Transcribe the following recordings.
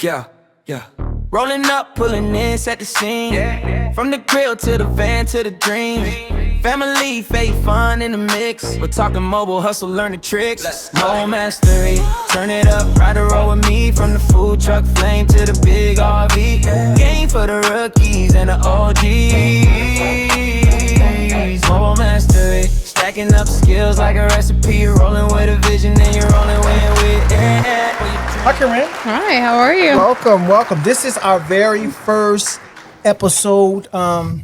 Yeah, yeah. Rolling up, pulling in, set the scene. From the grill to the van to the dream. Family, faith, fun in the mix. We're talking mobile hustle, learn the tricks. Mobile mastery, turn it up, ride the road with me. From the food truck flame to the big RV. Game for the rookies and the OGs. Mobile mastery, stacking up skills like a recipe. You're rolling with a vision and you're rolling with it. Hi, Corinne. Hi, how are you? Welcome. This is our very first episode of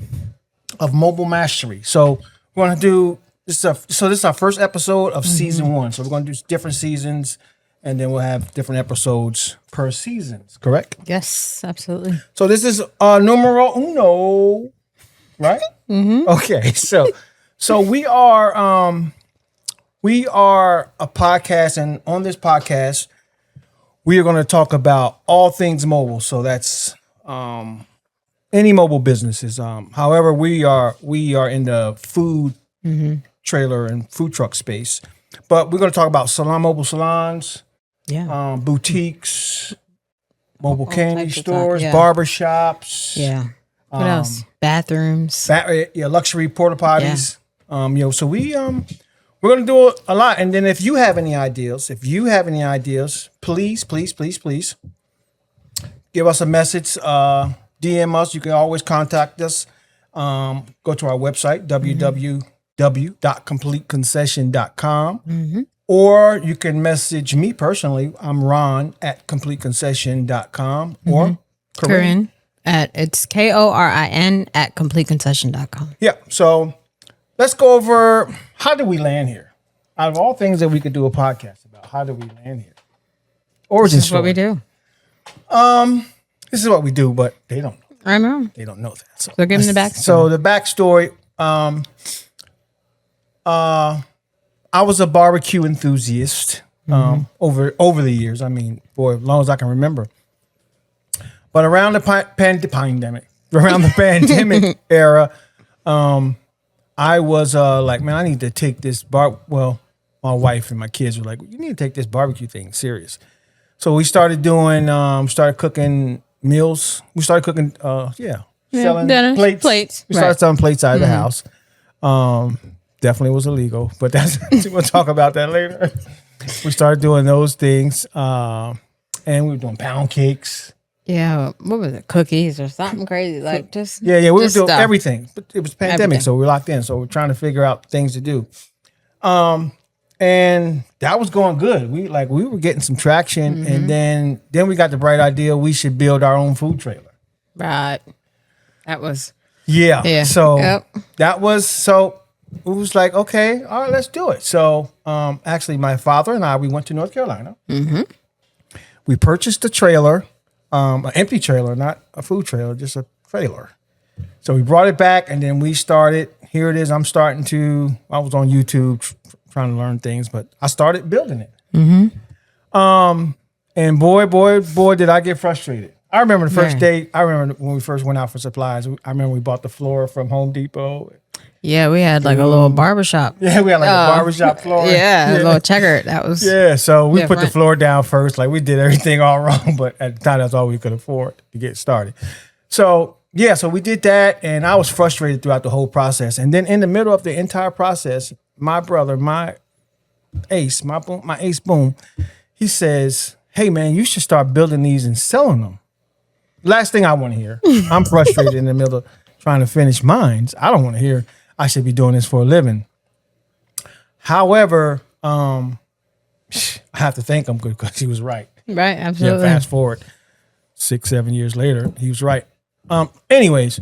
Mobile Mastery. So we're gonna do this. This is our first episode of season one. So we're gonna do different seasons, and then we'll have different episodes per season. Correct? Yes, absolutely. So this is numero uno, right? Mm-hmm. Okay. So we are a podcast, and on this podcast, we are going to talk about all things mobile. So that's any mobile businesses. However, we are in the food trailer and food truck space. But we're going to talk about mobile salons, boutiques, mobile candy stores, barbershops. Yeah. What else? Bathrooms. Luxury porta potties. Yeah. So we're going to do a lot. And then if you have any ideas, please give us a message, DM us. You can always contact us. Go to our website, www.completeconcession.com. Or you can message me personally. I'm Ron at completeconcession.com or Corinne it's KORIN at completeconcession.com. Yeah. So let's go over, how did we land here? Out of all things that we could do a podcast about, how did we land here? Origin This is story. what we do. This is what we do, but they don't know. I know. They don't know that. So give them the backstory. So the backstory, I was a barbecue enthusiast over the years. I mean, for as long as I can remember. But around the pandemic era, I was like, man, I need to take this my wife and my kids were like, you need to take this barbecue thing serious. So we started cooking meals. We started cooking, selling dinners, plates. We started selling plates out of the house. Definitely was illegal, but we'll talk about that later. We started doing those things, and we were doing pound cakes. Yeah, what was it? Cookies or something crazy? Like just we were doing stuff. everything. But it was pandemic, so we were locked in. So we're trying to figure out things to do. And that was going good. We were getting some traction, and then we got the bright idea we should build our own food trailer. Right. That was So that was it was like, okay, all right, let's do it. So actually my father and I, we went to North Carolina. We purchased a trailer. An empty trailer, not a food trailer, just a trailer. So we brought it back, and then we started. Here it is. I was on YouTube trying to learn things, but I started building it. And boy, did I get frustrated. I remember the first day. I remember when we first went out for supplies. I remember we bought the floor from Home Depot. Yeah, we had like a little barbershop. Yeah, we had like a barbershop floor. Yeah, a little checkered. That was so we put the different. floor down first. Like we did everything all wrong, but at the time that's all we could afford to get started. So we did that, and I was frustrated throughout the whole process. And then in the middle of the entire process, my brother, my ace boom, he says, "Hey man, you should start building these and selling them." Last thing I want to hear. I'm frustrated in the middle of trying to finish mines. I don't want to hear I should be doing this for a living. However, I have to thank him because he was right. Right, absolutely. Fast forward 6-7 years later, he was right. Anyways,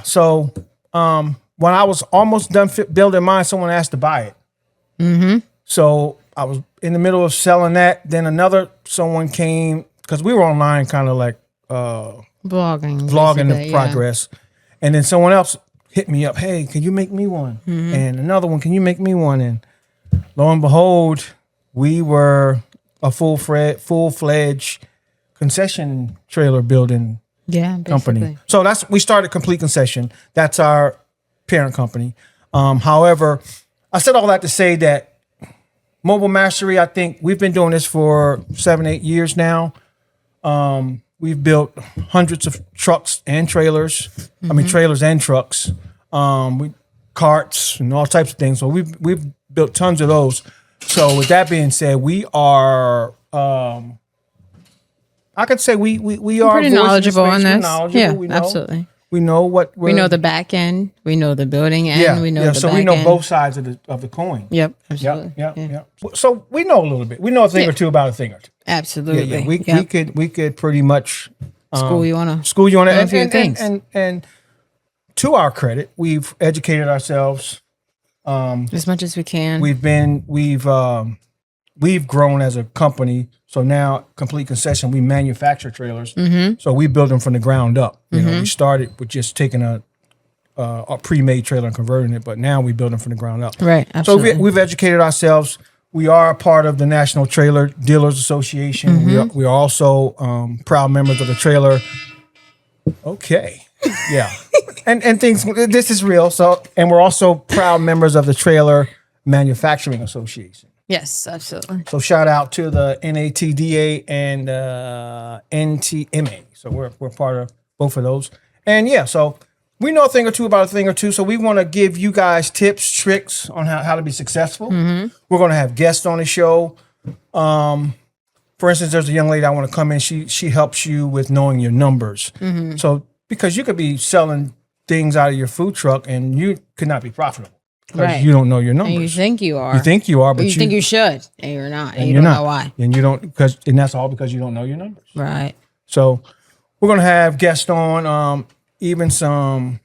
so when I was almost done building mine, someone asked to buy it. So I was in the middle of selling that. Then someone came, because we were online kind of like vlogging the progress. And then someone else hit me up, hey, can you make me one? And another one, can you make me one? And lo and behold, we were a full-fledged concession trailer building company. So we started Complete Concession. That's our parent company. However, I said all that to say that Mobile Mastery, I think we've been doing this for 7-8 years now. We've built hundreds of trucks and trailers. I mean, trailers and trucks. We carts and all types of things. So we've built tons of those. So with that being said, we are. I could say we are pretty knowledgeable on this. Yeah, we know, absolutely. We know what We know the back end. We know the building end. Yeah, we know yeah. the So back we know end. both sides of the coin. Yep, absolutely. Yeah. So we know a little bit. We know a thing or two about a thing or two. Absolutely. Yeah. We could pretty much school you on it. a few things. And to our credit, we've educated ourselves as much as we can. We've grown as a company. So now, complete concession, we manufacture trailers. So we build them from the ground up. You know, we started with just taking a pre-made trailer and converting it, but now we build them from the ground up. Right. Absolutely. So we've educated ourselves. We are a part of the National Trailer Dealers Association. We are also proud members of the trailer. Okay. Yeah. and things, this is real. So, and we're also proud members of the Trailer Manufacturing Association. Yes, absolutely. So shout out to the NATDA and NTMA. So we're part of both of those. And yeah, so we know a thing or two about a thing or two. So we want to give you guys tips, tricks on how to be successful. We're going to have guests on the show. For instance, there's a young lady I want to come in. She helps you with knowing your numbers. So because you could be selling things out of your food truck and you could not be profitable. Because you don't know your numbers. And you think you are. You think you are, but you think you should, and you're not. And you you're don't not. know why. And you don't, and that's all because you don't know your numbers. Right. So we're gonna have guests on, even some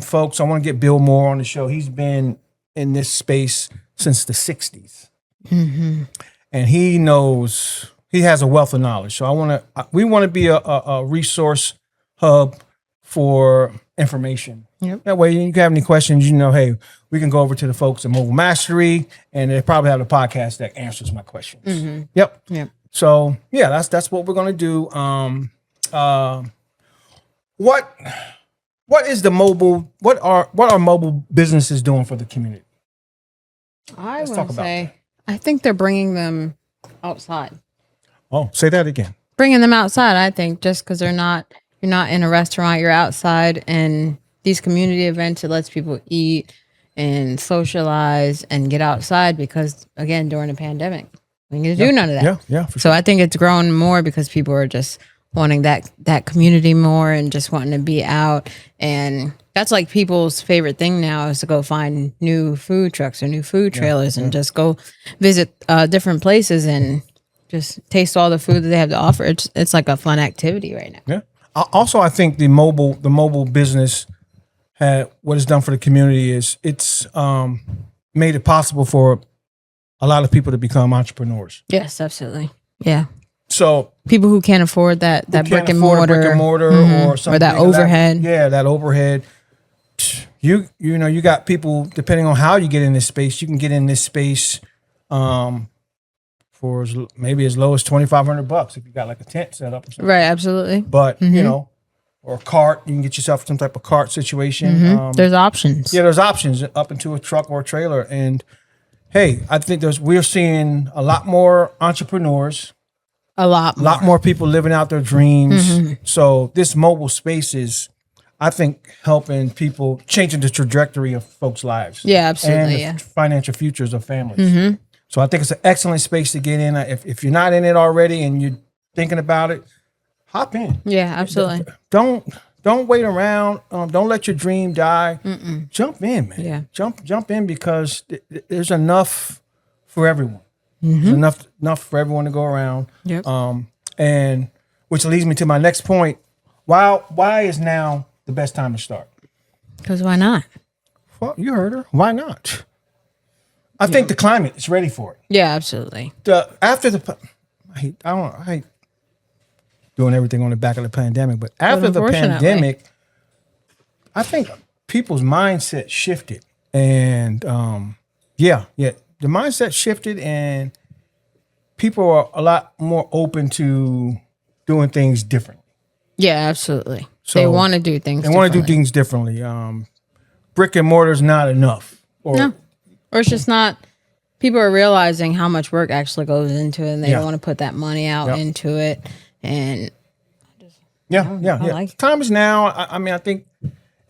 folks. I want to get Bill Moore on the show. He's been in this space since the '60s, and he knows. He has a wealth of knowledge. So we want to be a resource hub for information. Yep. That way, you can have any questions, hey, we can go over to the folks at Mobile Mastery, and they probably have a podcast that answers my questions. Yep. So yeah, that's what we're gonna do. What is the mobile? What are mobile businesses doing for the community? I want to say, I think they're bringing them outside. Oh, say that again. Bringing them outside, I think, just because you're not in a restaurant, you're outside, and these community events, it lets people eat and socialize and get outside because, again, during the pandemic, we didn't do none of that. Yeah, for So I think it's grown more because people are just wanting that community more and just wanting to be out. And that's like people's favorite thing now is to go find new food trucks or new food trailers and just go visit different places and just taste all the food that they have to offer. It's like a fun activity right now. Yeah. Also, I think the mobile business what it's done for the community is it's made it possible for a lot of people to become entrepreneurs. Yes, absolutely. Yeah. So people who can't afford that brick and mortar or something, or that overhead. That overhead. You got people, depending on how you get in this space, you can get in this space for maybe as low as $2,500 if you got like a tent set up or something. Right, absolutely. But or a cart, you can get yourself some type of cart situation. There's options. Yeah, there's options up into a truck or a trailer. And hey, I think we're seeing a lot more entrepreneurs. A lot more people living out their dreams. So this mobile space is, I think, helping people, changing the trajectory of folks' lives. Yeah, absolutely. And the financial futures of families. So I think it's an excellent space to get in. If you're not in it already and you're thinking about it, hop in. Yeah, absolutely. Don't wait around. Don't let your dream die. Jump in, man. Yeah. Jump in because there's enough for everyone. There's enough for everyone to go around. Yep. And which leads me to my next point. Why is now the best time to start? Because why not? Well, you heard her. Why not? I think the climate is ready for it. Yeah, absolutely. I hate doing everything on the back of the pandemic, but after the pandemic, I think people's mindset shifted, and the mindset shifted, and people are a lot more open to doing things differently. Yeah, absolutely. So they want to do things. They want to do things differently. Brick and mortar is not enough. Or it's just not. People are realizing how much work actually goes into it, and they don't want to put that money out into it. And Yeah. like it. Time is now. I mean, I think,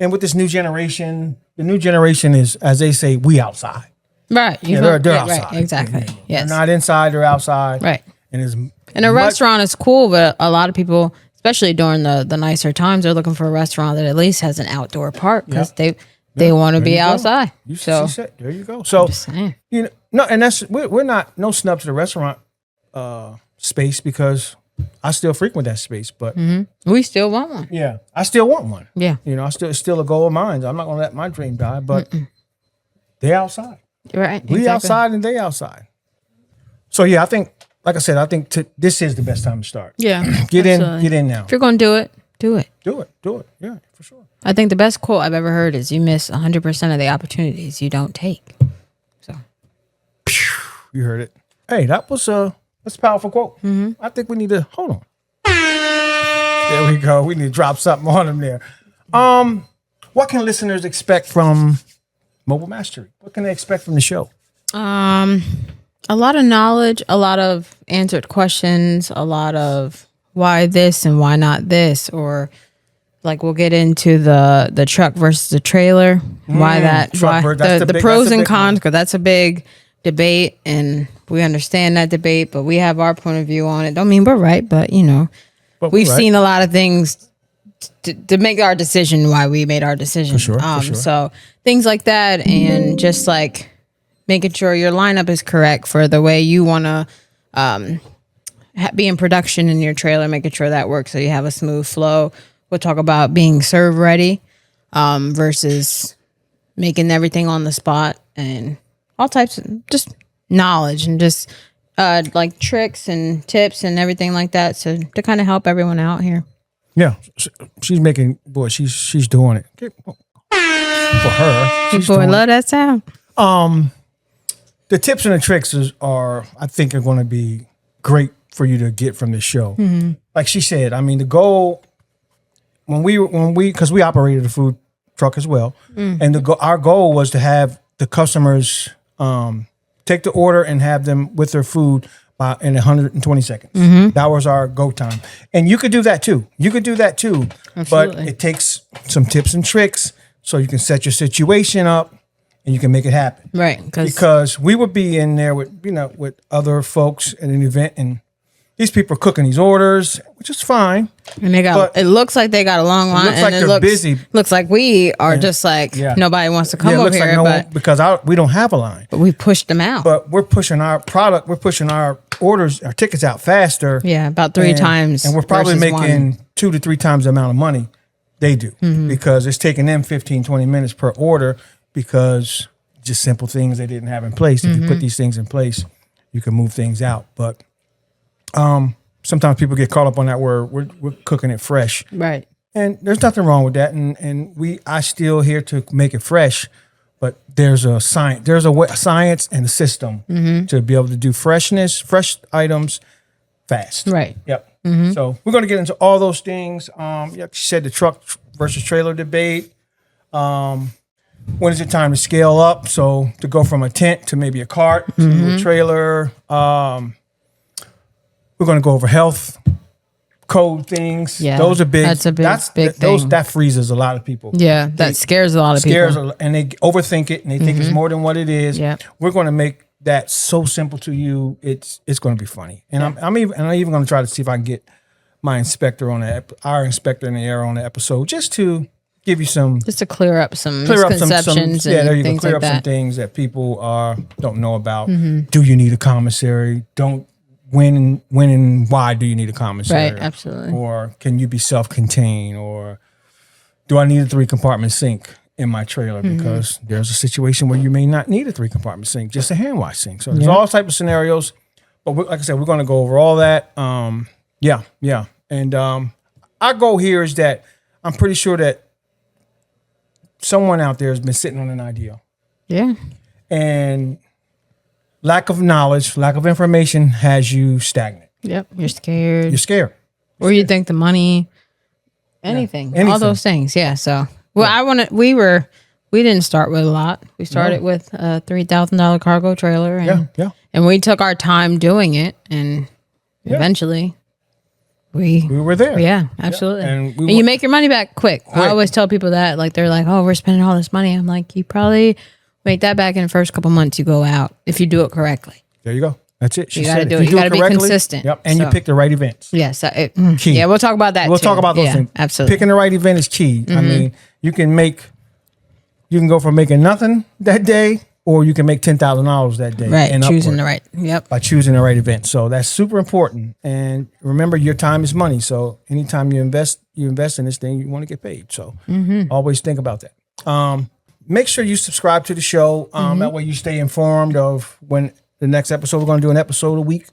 and with this new generation, the new generation is, as they say, we outside. Right. Yeah, they're outside. Right. Exactly. Yeah. Yes. They're not inside, they're outside. Right. And it's And a restaurant is cool, but a lot of people, especially during the nicer times, they're looking for a restaurant that at least has an outdoor part because they want to be outside. So there you go. So just saying. and that's we're not no snub to the restaurant space because I still frequent that space, but We still want one. yeah, I still want one. Yeah. It's still a goal of mine. I'm not gonna let my dream die, but they outside. Right. We exactly. outside and they outside. So yeah, I think, like I said, this is the best time to start. Yeah. Get absolutely. in now. If you're going to do it, do it. Do it. Yeah, for sure. I think the best quote I've ever heard is you miss 100% of the opportunities you don't take. So You heard it. Hey, that's a powerful quote. I think we need to hold on. There we go. We need to drop something on them there. What can listeners expect from Mobile Mastery? What can they expect from the show? a lot of knowledge, a lot of answered questions, a lot of why this and why not this, or like we'll get into the truck versus the trailer, why the pros and cons, because that's a big debate and we understand that debate, but we have our point of view on it. Don't mean we're right, but we've seen a lot of things to make our decision why we made our decision. For sure. So things like that, and just like making sure your lineup is correct for the way you want to be in production in your trailer, making sure that works so you have a smooth flow. We'll talk about being serve ready versus making everything on the spot, and all types of just knowledge and just like tricks and tips and everything like that. So to kind of help everyone out here. Yeah, she's making, boy, she's doing it for her. Boy, love that sound. The tips and the tricks are I think are going to be great for you to get from this show. Mm-hmm. Like she said, I mean, the goal when we because we operated a food truck as well, and our goal was to have the customers take the order and have them with their food in 120 seconds. Mm-hmm. That was our go time. And you could do that too. Absolutely. But it takes some tips and tricks so you can set your situation up and you can make it happen. Right. Because we would be in there with other folks at an event, and these people are cooking these orders, which is fine. And it looks like they got a long line. It looks like they're busy. Looks like we are just like, nobody wants to come over here. Like because we don't have a line. But we pushed them out. But we're pushing our product, we're pushing our orders, our tickets out faster. Yeah, about 3 times. And we're probably making 2 to 3 times the amount of money they do. Mm-hmm. Because it's taking them 15, 20 minutes per order, because just simple things they didn't have in place. If you put these things in place, you can move things out. But sometimes people get caught up on that word. We're cooking it fresh, right? And there's nothing wrong with that. And I still here to make it fresh, but there's a science. There's a science and a system to be able to do fresh items fast. Right. Yep. Mm-hmm. So we're going to get into all those things. She said the truck versus trailer debate. When is it time to scale up? So to go from a tent to maybe a cart to a trailer. We're going to go over health code things. Yeah, those are big. That's a big thing. That freezes a lot of people. Yeah, that scares a lot of people. And they overthink it, and they think it's more than what it is. Yeah. We're going to make that so simple to you. It's going to be funny. And I'm even going to try to see if I can get my inspector our inspector in the air on the episode, just to give you just to clear up some misconceptions. Yeah, there you go. Clear up some things that people don't know about. Do you need a commissary? When and why do you need a commissary? Right, absolutely. Or can you be self-contained? Or do I need a 3-compartment sink in my trailer? Because there's a situation where you may not need a 3-compartment sink, just a hand wash sink. So there's all types of scenarios. But like I said, we're going to go over all that. Yeah. And our goal here is that I'm pretty sure that someone out there has been sitting on an idea. Yeah. And lack of knowledge, lack of information has you stagnant. Yep. You're scared. Or you think the money, anything, all those things. Yeah. So, we didn't start with a lot. We started with a $3,000 cargo trailer. And we took our time doing it. And eventually we were there. Yeah, absolutely. Yeah. And, you make your money back quick. I always tell people that, like, they're like, oh, we're spending all this money. I'm like, you probably make that back in the first couple months you go out if you do it correctly. There you go. That's it. You got to do it. You got to be consistent. Yep. And you pick the right events. Yes. Key. Yeah, we'll talk about that. We'll talk about those things. Absolutely. Picking the right event is key. I mean, you can go from making nothing that day, or you can make $10,000 that day. Right. And Choosing upward the right. Yep. By choosing the right event. So that's super important. And remember, your time is money. So anytime you invest in this thing, you want to get paid. So always think about that. Make sure you subscribe to the show. That way you stay informed of when the next episode. We're going to do an episode a week.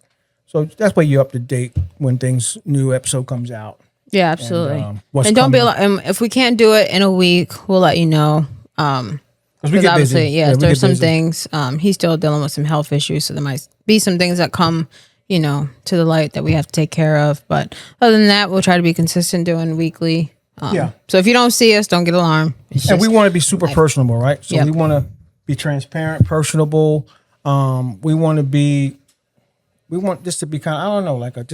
So that's why you're up to date when new episode comes out. Yeah, absolutely. And don't be if we can't do it in a week, we'll let you know. Because we get busy. Yeah, there's some things. He's still dealing with some health issues, so there might be some things that come, to the light that we have to take care of. But other than that, we'll try to be consistent doing weekly. So if you don't see us, don't get alarmed. And we want to be super personable, right? So we want to be transparent, personable. We want this to be kind of, I don't know, like like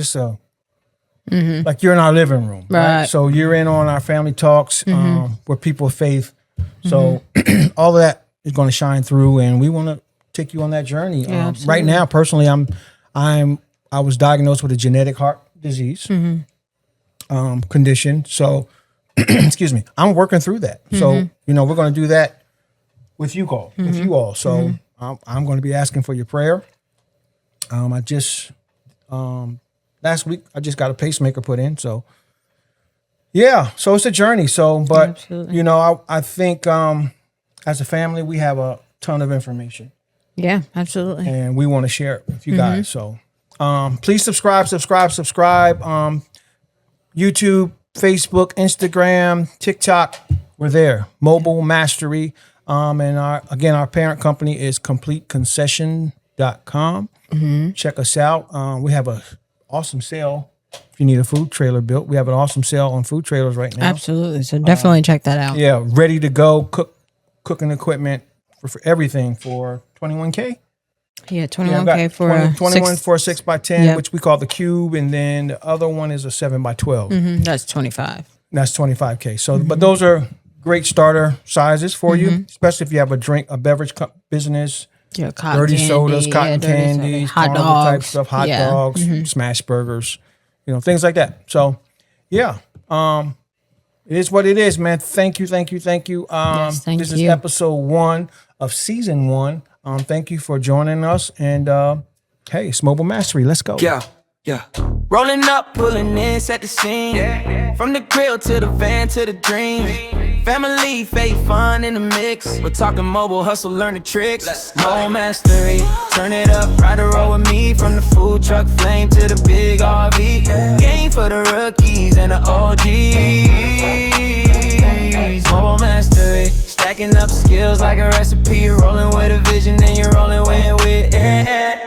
you're in our living room, right? So you're in on our family talks, we're people of faith. So all of that is going to shine through, and we want to take you on that journey. Right now, personally, I was diagnosed with a genetic heart disease condition. So, excuse me, I'm working through that. So, we're going to do that with you all. So I'm going to be asking for your prayer. Last week I just got a pacemaker put in. So yeah, so it's a journey. So, but absolutely. I think as a family we have a ton of information. Yeah, absolutely. And we want to share it with you guys. So please subscribe. YouTube, Facebook, Instagram, TikTok. We're there. Mobile Mastery. And our parent company is CompleteConcession.com. Check us out. We have an awesome sale. If you need a food trailer built, we have an awesome sale on food trailers right now. Absolutely. So definitely check that out. Yeah, ready to go. Cooking equipment for everything for $21K. Yeah, $21K for 21 for a 6x10, which we call the cube, and then the other one is a 7x12. That's 25. That's $25K. So, but those are great starter sizes for you, especially if you have a beverage business. Yeah, cotton dirty candy, sodas, cotton candies, hot carnival dogs, type stuff, hot dogs, smash burgers, things like that. So, yeah, it is what it is, man. Thank you. Thank This is episode 1 of season 1. Thank you for joining us, and hey, it's Mobile Mastery. Let's go. Yeah. Rolling up, pulling in, set the scene. From the grill to the van to the dream. Family, faith, fun in the mix. We're talking mobile hustle, learn the tricks. Mobile Mastery, turn it up, ride a roll with me. From the food truck flame to the big RV. Game for the rookies and the OGs. Mobile Mastery, stacking up skills like a recipe. You're rolling with a vision and you're rolling with it.